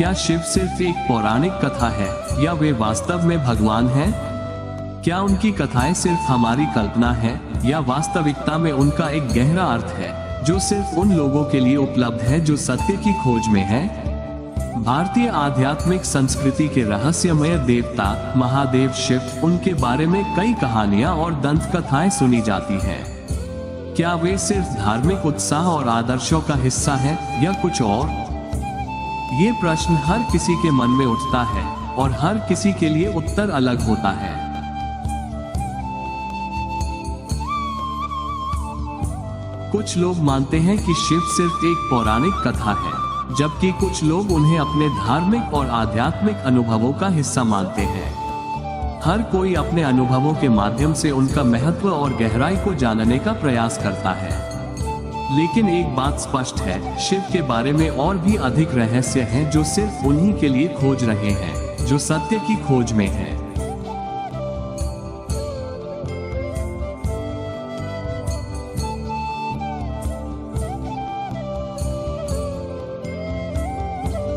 क्या शिव सिर्फ एक पौराणिक कथा है या वे वास्तव में भगवान हैं? क्या उनकी कथाएं सिर्फ हमारी कल्पना है या वास्तविकता में उनका एक गहरा अर्थ है जो सिर्फ उन लोगों के लिए उपलब्ध है जो सत्य की खोज में हैं? भारतीय आध्यात्मिक संस्कृति के रहस्यमय देवता महादेव शिव, उनके बारे में कई कहानियां और दंत कथाएं सुनी जाती हैं। क्या वे सिर्फ धार्मिक उत्साह और आदर्शों का हिस्सा हैं या कुछ और? ये प्रश्न हर किसी के मन में उठता है और हर किसी के लिए उत्तर अलग होता है। कुछ लोग मानते हैं कि शिव सिर्फ एक पौराणिक कथा है, जबकि कुछ लोग उन्हें अपने धार्मिक और आध्यात्मिक अनुभवों का हिस्सा मानते हैं। हर कोई अपने अनुभवों के माध्यम से उनका महत्व और गहराई को जानने का प्रयास करता है। लेकिन एक बात स्पष्ट है, शिव के बारे में और भी अधिक रहस्य हैं जो सिर्फ उन्हीं के लिए खोज रहे हैं जो सत्य की खोज में हैं।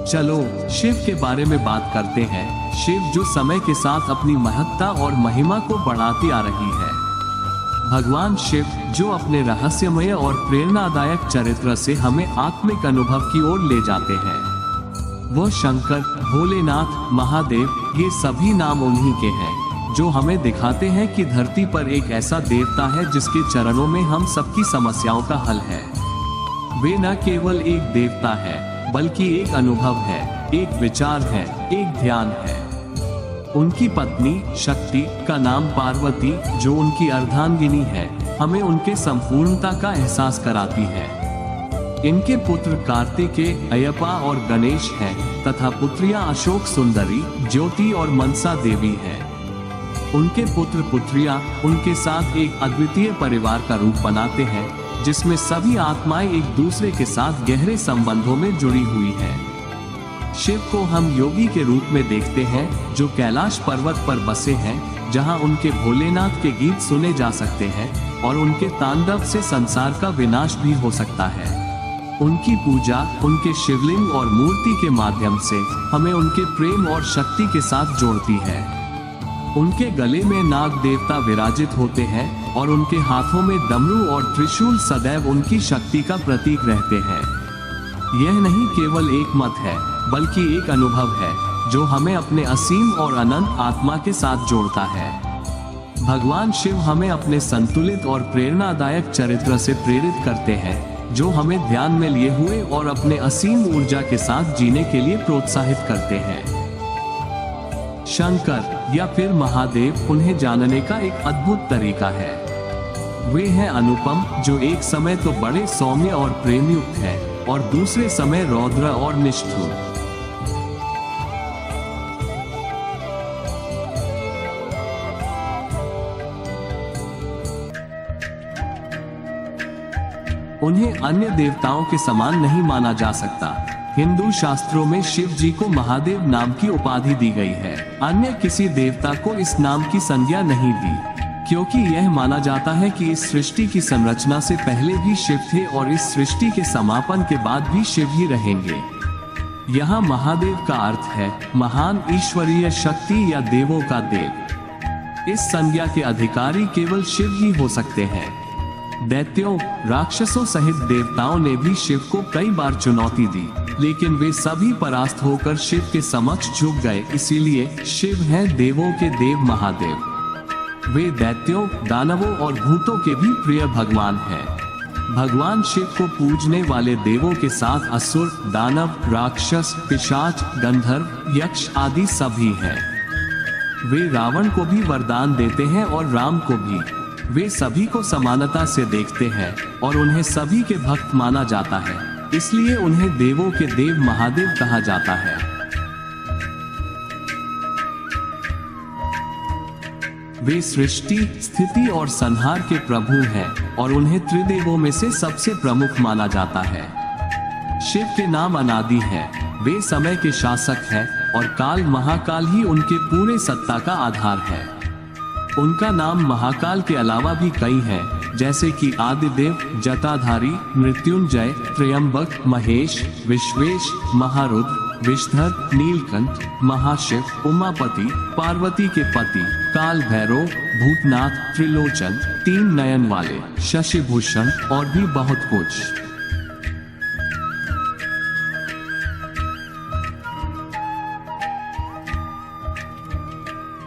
चलो शिव के बारे में बात करते हैं। शिव जो समय के साथ अपनी महत्ता और महिमा को बढ़ाती आ रही है। भगवान शिव जो अपने रहस्यमय और प्रेरणादायक चरित्र से हमें आत्मिक अनुभव की ओर ले जाते हैं। वह शंकर, भोलेनाथ, महादेव, ये सभी नाम उन्हीं के हैं जो हमें दिखाते हैं कि धरती पर एक ऐसा देवता है जिसके चरणों में हम सबकी समस्याओं का हल है। वे न केवल एक देवता है बल्कि एक अनुभव है, एक विचार है, एक ध्यान है। उनकी पत्नी शक्ति का नाम पार्वती, जो उनकी अर्धांगिनी है, हमें उनके संपूर्णता का एहसास कराती है। इनके पुत्र कार्तिकेय, अयप्पा और गणेश हैं तथा पुत्रियां अशोक सुंदरी, ज्योति और मनसा देवी हैं। उनके पुत्र पुत्रियां उनके साथ एक अद्वितीय परिवार का रूप बनाते हैं जिसमें सभी आत्माएं एक दूसरे के साथ गहरे संबंधों में जुड़ी हुई हैं। शिव को हम योगी के रूप में देखते हैं जो कैलाश पर्वत पर बसे हैं, जहां उनके भोलेनाथ के गीत सुने जा सकते हैं और उनके तांडव से संसार का विनाश भी हो सकता है। उनकी पूजा उनके शिवलिंग और मूर्ति के माध्यम से हमें उनके प्रेम और शक्ति के साथ जोड़ती है। उनके गले में नाग देवता विराजित होते हैं और उनके हाथों में डमरू और त्रिशूल सदैव उनकी शक्ति का प्रतीक रहते हैं। यह नहीं केवल एक मत है बल्कि एक अनुभव है जो हमें अपने असीम और अनंत आत्मा के साथ जोड़ता है। भगवान शिव हमें अपने संतुलित और प्रेरणादायक चरित्र से प्रेरित करते हैं जो हमें ध्यान में लिए हुए और अपने असीम ऊर्जा के साथ जीने के लिए प्रोत्साहित करते हैं। शंकर या फिर महादेव उन्हें जानने का एक अद्भुत तरीका है। वे हैं अनुपम, जो एक समय तो बड़े सौम्य और प्रेमयुक्त हैं और दूसरे समय रौद्र और निष्ठुर। उन्हें अन्य देवताओं के समान नहीं माना जा सकता। हिंदू शास्त्रों में शिव जी को महादेव नाम की उपाधि दी गई है। अन्य किसी देवता को इस नाम की संज्ञा नहीं दी, क्योंकि यह माना जाता है कि इस सृष्टि की संरचना से पहले भी शिव थे और इस सृष्टि के समापन के बाद भी शिव ही रहेंगे। यहाँ महादेव का अर्थ है महान ईश्वरीय शक्ति या देवों का देव। इस संज्ञा के अधिकारी केवल शिव ही हो सकते हैं। दैत्यों, राक्षसों सहित देवताओं ने भी शिव को कई बार चुनौती दी, लेकिन वे सभी परास्त होकर शिव के समक्ष झुक गए। इसीलिए शिव हैं देवों के देव महादेव। वे दैत्यों, दानवों और भूतों के भी प्रिय भगवान हैं। भगवान शिव को पूजने वाले देवों के साथ असुर, दानव, राक्षस, पिशाच, गंधर्व, यक्ष आदि सभी हैं। वे रावण को भी वरदान देते हैं और राम को भी। वे सभी को समानता से देखते हैं और उन्हें सभी के भक्त माना जाता है, इसलिए उन्हें देवों के देव महादेव कहा जाता है। वे सृष्टि, स्थिति और संहार के प्रभु हैं और उन्हें त्रिदेवों में से सबसे प्रमुख माना जाता है। शिव के नाम अनादि हैं। वे समय के शासक हैं और काल महाकाल ही उनके पूरे सत्ता का आधार है। उनका नाम महाकाल के अलावा भी कई हैं, जैसे कि आदिदेव, जटाधारी, मृत्युंजय, त्र्यंबक, महेश, विश्वेश, महारुद्र, विषधर, नीलकंठ, महाशिव, उमापति, पार्वती के पति, काल भैरव, भूतनाथ, त्रिलोचन, 3 नयन वाले, शशिभूषण और भी बहुत कुछ।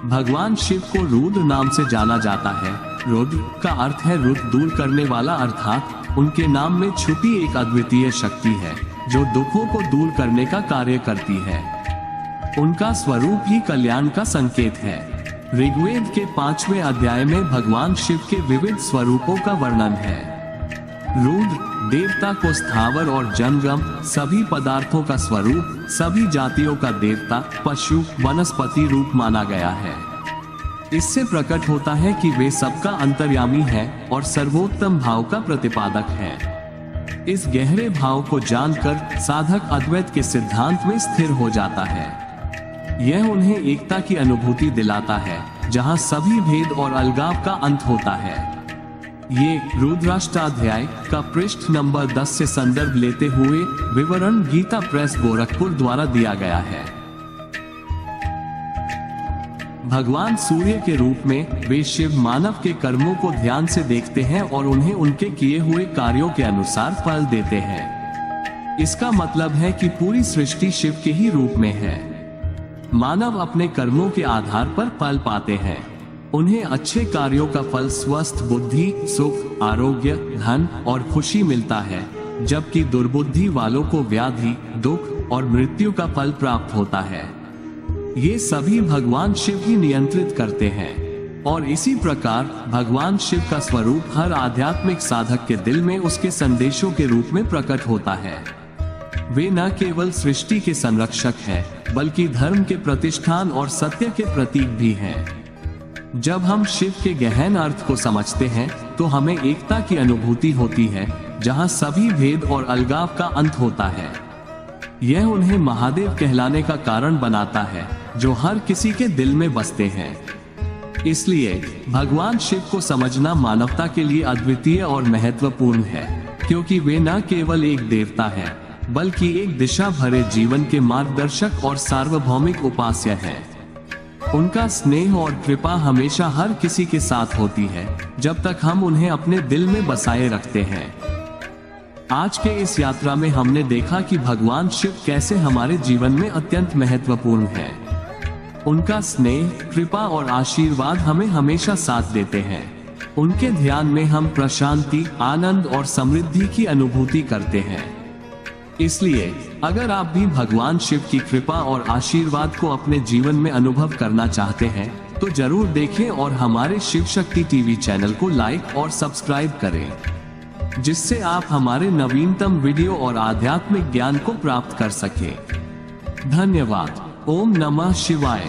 भगवान शिव को रुद्र नाम से जाना जाता है। रुद्र का अर्थ है रुद्र दूर करने वाला, अर्थात उनके नाम में छुपी एक अद्वितीय शक्ति है जो दुखों को दूर करने का कार्य करती है। उनका स्वरूप ही कल्याण का संकेत है। ऋग्वेद के 5वें अध्याय में भगवान शिव के विविध स्वरूपों का वर्णन है। रुद्र देवता को स्थावर और जंगम सभी पदार्थों का स्वरूप, सभी जातियों का देवता, पशु, वनस्पति रूप माना गया है। इससे प्रकट होता है कि वे सबका अंतर्यामी है और सर्वोत्तम भाव का प्रतिपादक है। इस गहरे भाव को जानकर साधक अद्वैत के सिद्धांत में स्थिर हो जाता है। यह उन्हें एकता की अनुभूति दिलाता है जहां सभी भेद और अलगाव का अंत होता है। ये रुद्राष्टाध्याय का पृष्ठ नंबर 10 से संदर्भ लेते हुए विवरण गीता प्रेस गोरखपुर द्वारा दिया गया है। भगवान सूर्य के रूप में वे शिव मानव के कर्मों को ध्यान से देखते हैं और उन्हें उनके किए हुए कार्यों के अनुसार फल देते हैं। इसका मतलब है कि पूरी सृष्टि शिव के ही रूप में है। मानव अपने कर्मों के आधार पर फल पाते हैं। उन्हें अच्छे कार्यों का फल स्वस्थ बुद्धि, सुख, आरोग्य, धन और खुशी मिलता है, जबकि दुर्बुद्धि वालों को व्याधि, दुख और मृत्यु का फल प्राप्त होता है। ये सभी भगवान शिव ही नियंत्रित करते हैं और इसी प्रकार भगवान शिव का स्वरूप हर आध्यात्मिक साधक के दिल में उसके संदेशों के रूप में प्रकट होता है। वे न केवल सृष्टि के संरक्षक हैं, बल्कि धर्म के प्रतिष्ठान और सत्य के प्रतीक भी हैं। जब हम शिव के गहन अर्थ को समझते हैं तो हमें एकता की अनुभूति होती है जहां सभी भेद और अलगाव का अंत होता है। यह उन्हें महादेव कहलाने का कारण बनाता है जो हर किसी के दिल में बसते हैं। इसलिए भगवान शिव को समझना मानवता के लिए अद्वितीय और महत्वपूर्ण है, क्योंकि वे न केवल एक देवता है बल्कि एक दिशा भरे जीवन के मार्गदर्शक और सार्वभौमिक उपास्य हैं। उनका स्नेह और कृपा हमेशा हर किसी के साथ होती है जब तक हम उन्हें अपने दिल में बसाए रखते हैं। आज के इस यात्रा में हमने देखा कि भगवान शिव कैसे हमारे जीवन में अत्यंत महत्वपूर्ण है। उनका स्नेह, कृपा और आशीर्वाद हमें हमेशा साथ देते हैं। उनके ध्यान में हम प्रशांति, आनंद और समृद्धि की अनुभूति करते हैं। इसलिए अगर आप भी भगवान शिव की कृपा और आशीर्वाद को अपने जीवन में अनुभव करना चाहते हैं तो जरूर देखें और हमारे शिव शक्ति टीवी चैनल को लाइक और सब्सक्राइब करें, जिससे आप हमारे नवीनतम वीडियो और आध्यात्मिक ज्ञान को प्राप्त कर सकें। धन्यवाद। ओम नमः शिवाय।